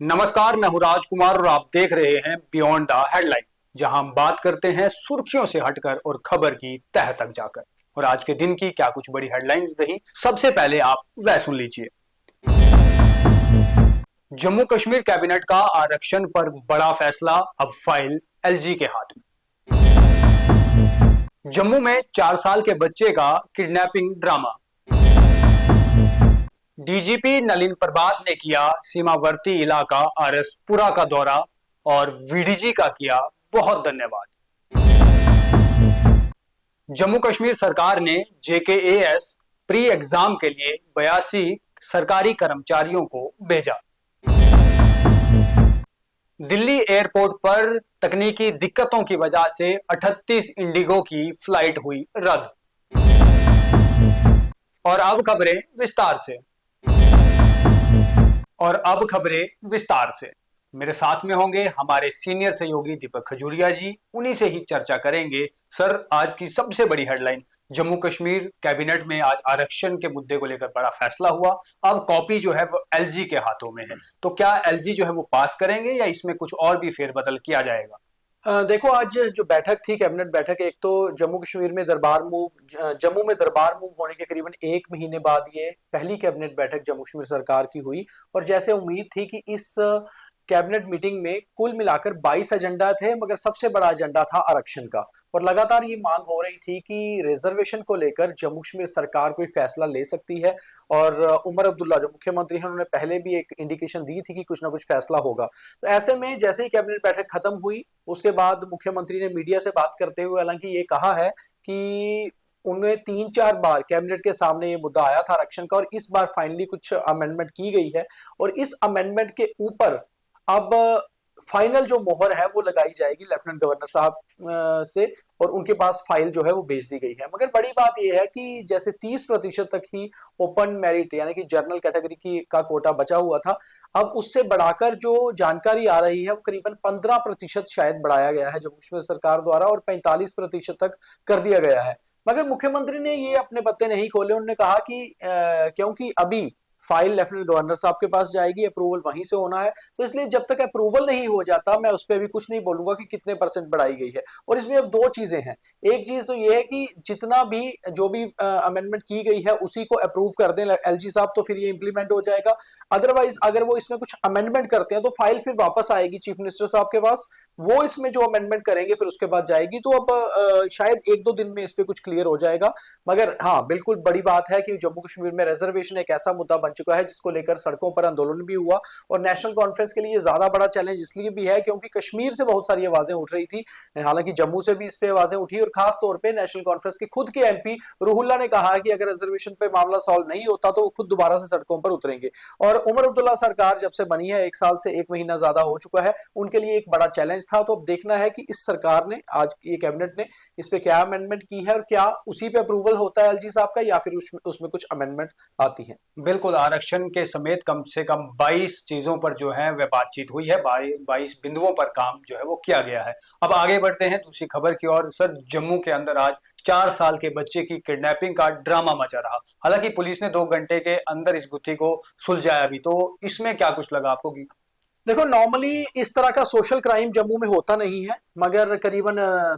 नमस्कार, मैं हूं राजकुमार और आप देख रहे हैं बियॉन्ड द हेडलाइन, जहां हम बात करते हैं सुर्खियों से हटकर और खबर की तह तक जाकर। और आज के दिन की क्या कुछ बड़ी हेडलाइंस रही, सबसे पहले आप वह सुन लीजिए। जम्मू कश्मीर कैबिनेट का आरक्षण पर बड़ा फैसला, अब फाइल एलजी के हाथ में। जम्मू में 4 साल के बच्चे का किडनैपिंग ड्रामा। डीजीपी नलिन प्रभात ने किया सीमावर्ती इलाका आरएसपुरा का दौरा और वीडीजी का किया बहुत धन्यवाद। जम्मू कश्मीर सरकार ने जेकेएएस प्री एग्जाम के लिए 82 सरकारी कर्मचारियों को भेजा। दिल्ली एयरपोर्ट पर तकनीकी दिक्कतों की वजह से 38 इंडिगो की फ्लाइट हुई रद्द। और अब खबरें विस्तार से। मेरे साथ में होंगे हमारे सीनियर सहयोगी दीपक खजूरिया जी, उन्हीं से ही चर्चा करेंगे। सर, आज की सबसे बड़ी हेडलाइन, जम्मू कश्मीर कैबिनेट में आज आरक्षण के मुद्दे को लेकर बड़ा फैसला हुआ। अब कॉपी जो है वो एलजी के हाथों में है, तो क्या एलजी जो है वो पास करेंगे या इसमें कुछ और भी फेरबदल किया जाएगा? देखो, आज जो बैठक थी, कैबिनेट बैठक, एक तो जम्मू कश्मीर में जम्मू में दरबार मूव होने के करीबन 1 महीने बाद ये पहली कैबिनेट बैठक जम्मू कश्मीर सरकार की हुई। और जैसे उम्मीद थी कि इस कैबिनेट मीटिंग में कुल मिलाकर 22 एजेंडा थे, मगर सबसे बड़ा एजेंडा था आरक्षण का। और लगातार ये मांग हो रही थी कि रिजर्वेशन को लेकर जम्मू कश्मीर सरकार कोई फैसला ले सकती है। और उमर अब्दुल्ला जो मुख्यमंत्री हैं, उन्होंने पहले भी एक इंडिकेशन दी थी कि कुछ ना कुछ फैसला होगा। तो ऐसे में जैसे ही कैबिनेट बैठक खत्म हुई, उसके बाद मुख्यमंत्री ने मीडिया से बात करते हुए हालांकि ये कहा है कि उन्हें 3-4 बार कैबिनेट के सामने ये मुद्दा आया था आरक्षण का, और इस बार फाइनली कुछ अमेंडमेंट की गई है। और इस अमेंडमेंट के ऊपर अब फाइनल जो मोहर है वो लगाई जाएगी लेफ्टिनेंट गवर्नर साहब से, और उनके पास फाइल जो है वो भेज दी गई है। मगर बड़ी बात यह है कि जैसे 30% तक ही ओपन मेरिट यानी कि जनरल कैटेगरी की का कोटा बचा हुआ था, अब उससे बढ़ाकर जो जानकारी आ रही है वो करीबन 15% शायद बढ़ाया गया है जम्मू कश्मीर सरकार द्वारा, और 45% तक कर दिया गया है। मगर मुख्यमंत्री ने ये अपने पत्ते नहीं खोले। उन्होंने कहा कि क्योंकि अभी फाइल लेफ्टिनेंट गवर्नर साहब के पास जाएगी, अप्रूवल वहीं से होना है, तो इसलिए जब तक अप्रूवल नहीं हो जाता मैं उस पर भी कुछ नहीं बोलूंगा कि कितने परसेंट बढ़ाई गई है। और इसमें अब दो चीजें हैं। एक चीज तो ये है कि जितना भी जो भी अमेंडमेंट की गई है उसी को अप्रूव कर दें एलजी साहब, तो फिर ये इंप्लीमेंट हो जाएगा। अदरवाइज अगर वो इसमें कुछ अमेंडमेंट करते हैं तो फाइल फिर वापस आएगी चीफ मिनिस्टर साहब के पास, वो इसमें जो अमेंडमेंट करेंगे फिर उसके बाद जाएगी। तो अब शायद 1-2 दिन में इस पे कुछ क्लियर हो जाएगा। मगर हाँ, बिल्कुल बड़ी बात है कि जम्मू कश्मीर में रिजर्वेशन एक ऐसा मुद्दा बन चुका है जिसको लेकर सड़कों पर आंदोलन भी हुआ। और नेशनल कॉन्फ्रेंस के लिए ज्यादा बड़ा चैलेंज इसलिए भी है क्योंकि कश्मीर से बहुत सारी आवाजें उठ रही थी, हालांकि जम्मू से भी इस पे आवाजें उठी। और खास तौर पे नेशनल कॉन्फ्रेंस के खुद के एमपी रूहुल्ला ने कहा कि अगर रिजर्वेशन पे मामला सॉल्व नहीं होता तो वो खुद दोबारा से सड़कों पर उतरेंगे। और उमर अब्दुल्ला सरकार जब से बनी है, 1 साल से 1 महीना ज्यादा हो चुका है, उनके लिए एक बड़ा चैलेंज था। तो अब देखना है कि इस सरकार ने, आज ये कैबिनेट ने इस पे क्या अमेंडमेंट की है और क्या उसी पे अप्रूवल होता है एलजी साहब का, या फिर उसमें कुछ अमेंडमेंट आती है। बिल्कुल, आरक्षण के समेत कम से कम 22 चीजों पर जो है वह बातचीत हुई है, 22 बिंदुओं पर काम जो है वो किया गया है। अब आगे बढ़ते हैं दूसरी खबर की ओर। सर, जम्मू के अंदर आज 4 साल के बच्चे की किडनैपिंग का ड्रामा मचा रहा। हालांकि पुलिस ने 2 घंटे के अंदर इस गुत्थी को सुलझाया भी, तो इसमें क्या कुछ लगा आपको? देखो, नॉर्मली इस तरह का सोशल क्राइम जम्मू में होता नहीं है, मगर करीबन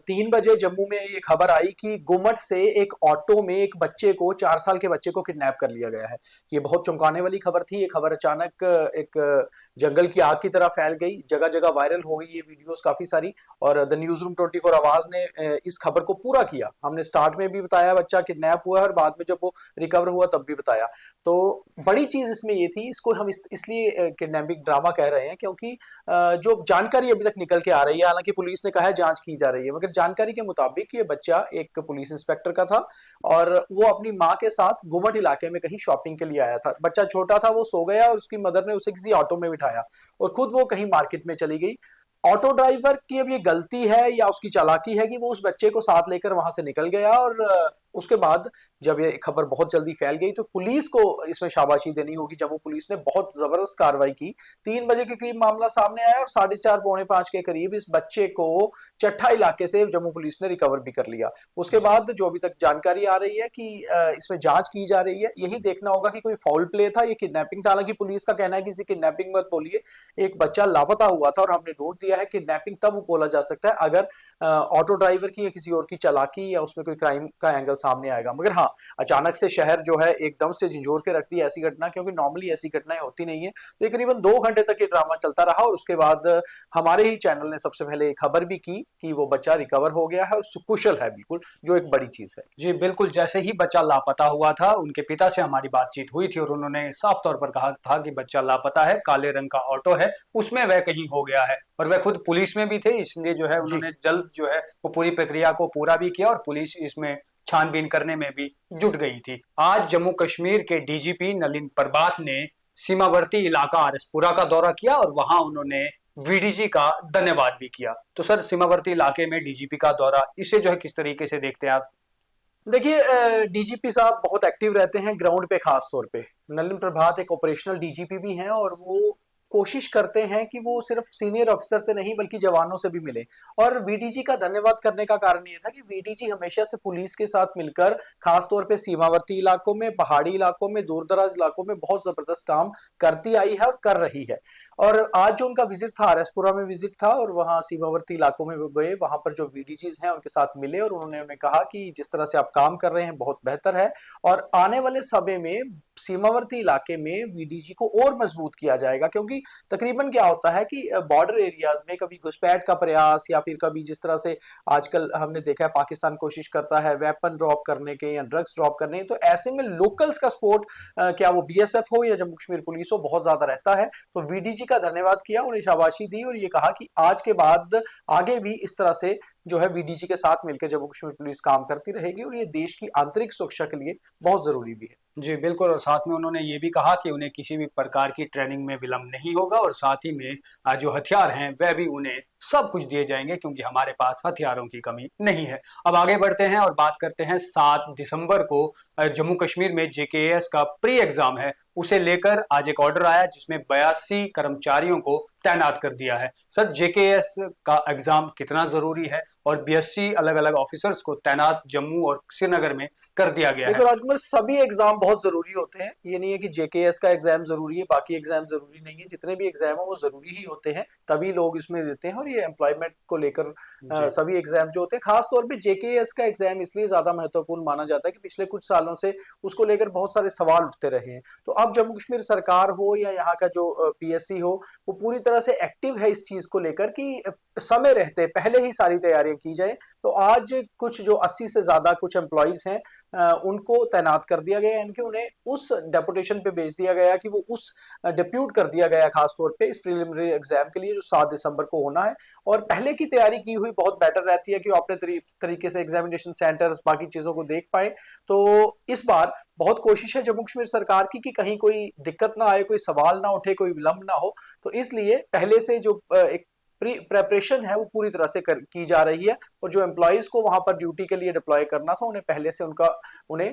3 बजे जम्मू में ये खबर आई कि गुमट से एक ऑटो में एक बच्चे को, 4 साल के बच्चे को किडनैप कर लिया गया है। ये बहुत चौंकाने वाली खबर थी। ये खबर अचानक एक जंगल की आग की तरह फैल गई, जगह जगह वायरल हो गई ये वीडियोस काफी सारी। और द न्यूज रूम 24 आवाज ने इस खबर को पूरा किया। हमने स्टार्ट में भी बताया बच्चा किडनैप हुआ है, और बाद में जब वो रिकवर हुआ तब भी बताया। तो बड़ी चीज इसमें ये थी, इसको हम इसलिए किडनैपिंग ड्रामा कह रहे हैं क्योंकि जो जानकारी अभी तक निकल के आ रही है, हालांकि पुलिस ने कहा है जांच की जा रही है, मगर जानकारी के मुताबिक ये बच्चा एक पुलिस इंस्पेक्टर का था और वो अपनी माँ के साथ गुमट इलाके में कहीं शॉपिंग के लिए आया था। बच्चा छोटा था, वो सो गया और उसकी मदर ने उसे किसी ऑटो में बिठाया और खुद वो कहीं मार्केट में चली गई। ऑटो ड्राइवर की अब ये गलती है या उसकी चालाकी है कि वो उस बच्चे को साथ लेकर वहां से निकल गया और उसके बाद जब ये खबर बहुत जल्दी फैल गई तो पुलिस को इसमें शाबाशी देनी होगी। जम्मू पुलिस ने बहुत जबरदस्त कार्रवाई की। 3 बजे के करीब मामला सामने आया और 4:30 पौने 5 के करीब इस बच्चे को चट्ठा इलाके से जम्मू पुलिस ने रिकवर भी कर लिया। उसके बाद जो अभी तक जानकारी आ रही है कि इसमें जांच की जा रही है। यही देखना होगा कि कोई फाउल प्ले था, ये किडनैपिंग था। हालांकि पुलिस का कहना है कि इसे किडनैपिंग मत बोलिए, एक बच्चा लापता हुआ था और हमने नोट दिया है किडनैपिंग तब बोला जा सकता है अगर ऑटो ड्राइवर की या किसी और की चालाकी या उसमें कोई क्राइम का एंगल सामने आएगा। मगर हाँ, अचानक से शहर जो है एकदम से झंझोर के रख दी ऐसी घटना, क्योंकि नॉर्मली ऐसी घटनाएं होती नहीं है। तो ये करीबन 2 घंटे तक ये ड्रामा चलता रहा और उसके बाद हमारे ही चैनल ने सबसे पहले खबर भी की कि वो बच्चा रिकवर हो गया है और सुकुशल है बिल्कुल, जो एक बड़ी चीज है। जी बिल्कुल, जैसे ही बच्चा लापता हुआ था उनके पिता से हमारी बातचीत हुई थी और उन्होंने साफ तौर पर कहा था कि बच्चा लापता है, काले रंग का ऑटो है, उसमें वह कहीं हो गया है। और वह खुद पुलिस में भी थे, इसलिए जो है जी। उन्होंने जल्द जो है वो पूरी प्रक्रिया को पूरा भी किया और पुलिस इसमें छानबीन करने में भी जुट गई थी। आज जम्मू कश्मीर के डीजीपी नलिन प्रभात ने सीमावर्ती इलाका आरएसपुरा का दौरा किया और वहां उन्होंने वीडीजी का धन्यवाद भी किया। तो सर, सीमावर्ती इलाके में डीजीपी का दौरा, इसे जो है किस तरीके से देखते हैं आप? देखिए, डीजीपी साहब बहुत एक्टिव रहते हैं ग्राउंड पे, खास तौर पे नलिन प्रभात एक ऑपरेशनल डीजीपी भी हैं और वो कोशिश करते हैं कि वो सिर्फ सीनियर अफसर से नहीं बल्कि जवानों से भी मिले। और वीडीजी का धन्यवाद करने का कारण ये था कि वीडीजी हमेशा से पुलिस के साथ मिलकर खास तौर पे सीमावर्ती इलाकों में, पहाड़ी इलाकों में, दूर दराज इलाकों में बहुत जबरदस्त काम करती आई है और कर रही है। और आज जो उनका विजिट था, आरएसपुरा में विजिट था और वहाँ सीमावर्ती इलाकों में वो गए, वहां पर जो वीडीजीज हैं उनके साथ मिले और उन्होंने उन्हें कहा कि जिस तरह से आप काम कर रहे हैं बहुत बेहतर है और आने वाले समय में सीमावर्ती इलाके में वीडीजी को और मजबूत किया जाएगा। क्योंकि तकरीबन क्या होता है कि बॉर्डर एरियाज में कभी घुसपैठ का प्रयास या फिर कभी जिस तरह से आजकल हमने देखा है पाकिस्तान कोशिश करता है वेपन ड्रॉप करने के या ड्रग्स ड्रॉप करने के, तो ऐसे में लोकल्स का सपोर्ट, क्या वो बीएसएफ हो या जम्मू कश्मीर पुलिस हो, बहुत ज्यादा रहता है। तो वीडीजी का धन्यवाद किया, उन्हें शाबाशी दी और ये कहा कि आज के बाद आगे भी इस तरह से जो है वीडीजी के साथ मिलकर जम्मू कश्मीर पुलिस काम करती रहेगी और ये देश की आंतरिक सुरक्षा के लिए बहुत जरूरी भी है। जी बिल्कुल, और साथ में उन्होंने ये भी कहा कि उन्हें किसी भी प्रकार की ट्रेनिंग में विलम्ब नहीं होगा और साथ ही में जो हथियार हैं वह भी उन्हें सब कुछ दिए जाएंगे, क्योंकि हमारे पास हथियारों की कमी नहीं है। अब आगे बढ़ते हैं और बात करते हैं 7 दिसंबर को जम्मू कश्मीर में जेकेएस का प्री एग्जाम है, उसे लेकर आज एक ऑर्डर आया जिसमें 82 कर्मचारियों को तैनात कर दिया है। सर, जेकेएस का एग्जाम कितना जरूरी है और 82 अलग अलग ऑफिसर्स को तैनात जम्मू और श्रीनगर में कर दिया गया है? देखो राजकुमार, सभी एग्जाम बहुत जरूरी होते हैं। ये नहीं है कि जेकेएस का एग्जाम जरूरी है बाकी एग्जाम जरूरी नहीं है। जितने भी एग्जाम है वो जरूरी ही होते हैं, तभी लोग इसमें देते हैं। और ये एम्प्लॉयमेंट को लेकर जी सभी एग्जाम जो होते हैं, खास तौर पे जेकेएस का एग्जाम इसलिए ज्यादा महत्वपूर्ण माना जाता है कि पिछले कुछ सालों से उसको लेकर बहुत सारे सवाल उठते रहे हैं। तो अब जम्मू कश्मीर सरकार हो या यहाँ का जो पीएससी हो, वो पूरी तरह से एक्टिव है इस चीज को लेकर कि समय रहते पहले ही सारी तैयारियां की जाए। तो आज कुछ जो 80 से ज्यादा कुछ एम्प्लॉयज हैं उनको तैनात कर दिया गया, यानी कि उन्हें उस डेपुटेशन पे भेज दिया गया कि वो उस डिप्यूट कर दिया गया खास तौर पे इस प्रिलिमिनरी एग्जाम के लिए जो 7 दिसंबर को होना है। और पहले की तैयारी की हुई बहुत बेटर रहती है कि वो अपने तरीके से एग्जामिनेशन सेंटर्स बाकी चीजों को देख पाए। तो इस बार बहुत कोशिश है जम्मू कश्मीर सरकार की कि कहीं कोई दिक्कत ना आए, कोई सवाल ना उठे, कोई विलंब ना हो। तो इसलिए पहले से जो एक प्रेपरेशन है वो पूरी तरह से की जा रही है और जो एम्प्लॉयज को वहां पर ड्यूटी के लिए डिप्लॉय करना था उन्हें पहले से उन्हें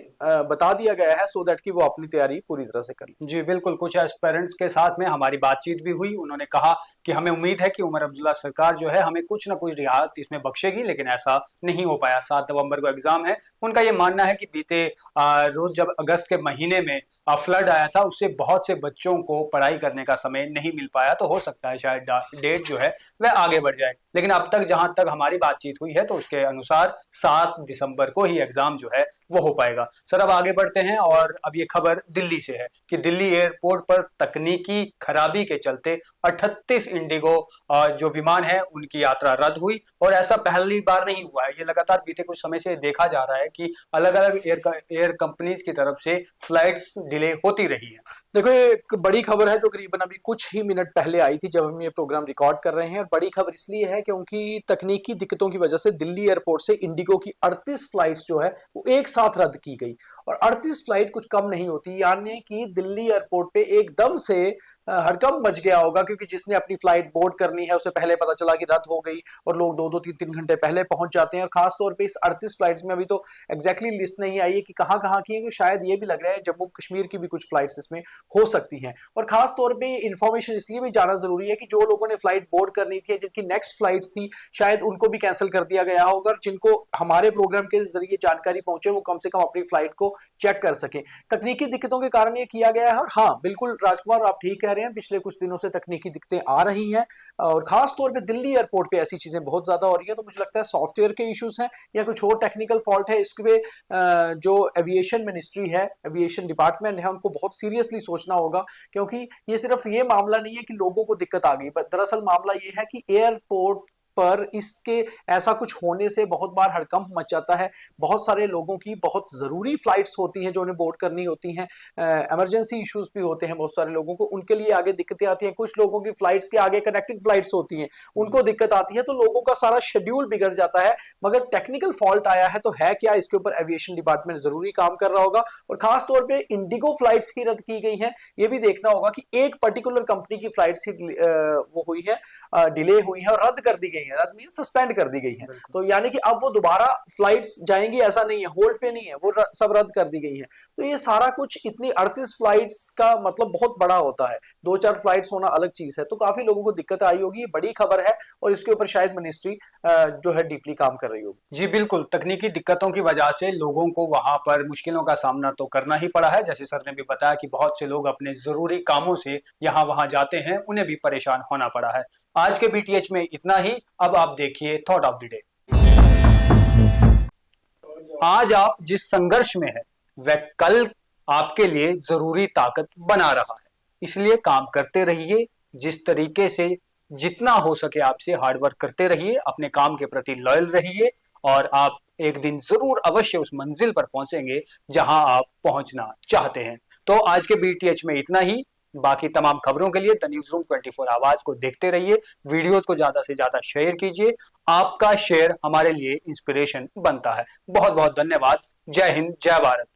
बता दिया गया है, सो दैट कि वो अपनी तैयारी पूरी तरह से कर ले। जी बिल्कुल, कुछ एस्पिरेंट्स के साथ में हमारी बातचीत भी हुई। उन्होंने कहा कि हमें उम्मीद है कि उमर अब्दुल्ला सरकार जो है हमें कुछ ना कुछ रियायत इसमें बख्शेगी, लेकिन ऐसा नहीं हो पाया। 7 नवंबर को एग्जाम है। उनका ये मानना है कि बीते रोज जब अगस्त के महीने में फ्लड आया था उससे बहुत से बच्चों को पढ़ाई करने का समय नहीं मिल पाया, तो हो सकता है शायद डेट जो है वह आगे बढ़ जाए। लेकिन अब तक जहां तक हमारी बातचीत हुई है तो उसके अनुसार 7 दिसंबर को ही एग्जाम जो है वो हो पाएगा। सर, अब आगे बढ़ते हैं और अब ये खबर दिल्ली से है कि दिल्ली एयरपोर्ट पर तकनीकी खराबी के चलते 38 इंडिगो जो विमान है उनकी यात्रा रद्द हुई। और ऐसा पहली बार नहीं हुआ है, ये लगातार बीते कुछ समय से देखा जा रहा है कि अलग अलग एयर कंपनीज की तरफ से फ्लाइट्स डिले होती रही है। देखो, ये एक बड़ी खबर है जो करीबन अभी कुछ ही मिनट पहले आई थी जब हम ये प्रोग्राम रिकॉर्ड कर रहे हैं। और बड़ी खबर इसलिए है क्योंकि तकनीकी दिक्कतों की वजह से दिल्ली एयरपोर्ट से इंडिगो की 38 फ्लाइट्स जो है वो एक साथ रद्द की गई। और 38 फ्लाइट कुछ कम नहीं होती, यानी कि दिल्ली एयरपोर्ट पे एकदम से हड़कंप मच गया होगा, क्योंकि जिसने अपनी फ्लाइट बोर्ड करनी है उसे पहले पता चला कि रद्द हो गई और लोग 2-2 3-3 घंटे पहले पहुंच जाते हैं। और खासतौर पे इस 38 फ्लाइट्स में अभी तो एग्जैक्टली लिस्ट नहीं आई है कि कहाँ कहाँ की है, कि शायद ये भी लग रहा है जम्मू कश्मीर की भी कुछ फ्लाइट्स इसमें हो सकती हैं। और खासतौर पे इंफॉर्मेशन इसलिए भी जाना जरूरी है कि जो लोगों ने फ्लाइट बोर्ड करनी थी, जिनकी नेक्स्ट फ्लाइट्स थी, शायद उनको भी कैंसिल कर दिया गया होगा। जिनको हमारे प्रोग्राम के जरिए जानकारी पहुंचे वो कम से कम अपनी फ्लाइट को चेक कर सके। तकनीकी दिक्कतों के कारण ये किया गया है। और हाँ, बिल्कुल राजकुमार, आप ठीक कह रहे हैं, पिछले कुछ दिनों से तकनीकी दिक्कतें आ रही हैं और खासतौर पे दिल्ली एयरपोर्ट पे ऐसी चीजें बहुत ज्यादा हो रही है। तो मुझे लगता है सॉफ्टवेयर के इश्यूज हैं या कुछ और टेक्निकल फॉल्ट है। इसके जो एविएशन मिनिस्ट्री है, एविएशन डिपार्टमेंट है, उनको बहुत सीरियसली सोचना होगा, क्योंकि ये सिर्फ ये मामला नहीं है कि लोगों को दिक्कत आ गई, पर दरअसल मामला ये है कि एयरपोर्ट पर इसके ऐसा कुछ होने से बहुत बार हड़कंप मच जाता है। बहुत सारे लोगों की बहुत ज़रूरी फ्लाइट्स होती हैं जो उन्हें बोर्ड करनी होती हैं, इमरजेंसी इश्यूज भी होते हैं बहुत सारे लोगों को, उनके लिए आगे दिक्कतें आती हैं। कुछ लोगों की फ्लाइट्स के आगे कनेक्टिंग फ्लाइट्स होती हैं, उनको दिक्कत आती है, तो लोगों का सारा शेड्यूल बिगड़ जाता है। मगर टेक्निकल फॉल्ट आया है तो है क्या, इसके ऊपर एविएशन डिपार्टमेंट जरूरी काम कर रहा होगा। और खासतौर पर इंडिगो फ्लाइट्स ही रद्द की गई हैं, ये भी देखना होगा कि एक पर्टिकुलर कंपनी की फ्लाइट्स ही वो हुई है, डिले हुई है और रद्द कर दी गई है। रद्द मीन सस्पेंड कर दी गई है। तो यानी कि अब वो दोबारा फ्लाइट्स जाएंगी ऐसा नहीं है, होल्ड पे नहीं है, वो सब रद्द कर दी गई है। तो ये सारा कुछ, इतनी 38 फ्लाइट्स का मतलब बहुत बड़ा होता है। 2-4 फ्लाइट्स होना अलग चीज है। तो काफी लोगों को दिक्कत आई होगी, ये बड़ी खबर है और इसके ऊपर शायद मिनिस्ट्री जो है डीपली काम कर रही होगी। जी बिल्कुल, तकनीकी दिक्कतों की वजह से लोगों को वहां पर मुश्किलों का सामना तो करना ही पड़ा है। जैसे सर ने भी बताया कि बहुत से लोग अपने जरूरी कामों से यहाँ वहां जाते हैं, उन्हें भी परेशान होना पड़ा है। आज के बीटीएच में इतना ही। अब आप देखिए थॉट ऑफ द डे। आज आप जिस संघर्ष में है वह कल आपके लिए जरूरी ताकत बना रहा है। इसलिए काम करते रहिए, जिस तरीके से जितना हो सके आपसे हार्डवर्क करते रहिए, अपने काम के प्रति लॉयल रहिए और आप एक दिन जरूर अवश्य उस मंजिल पर पहुंचेंगे जहां आप पहुंचना चाहते हैं। तो आज के बीटीएच में इतना ही। बाकी तमाम खबरों के लिए द न्यूज रूम 24 आवाज को देखते रहिए, वीडियोस को ज्यादा से ज्यादा शेयर कीजिए। आपका शेयर हमारे लिए इंस्पिरेशन बनता है। बहुत बहुत धन्यवाद। जय हिंद, जय भारत।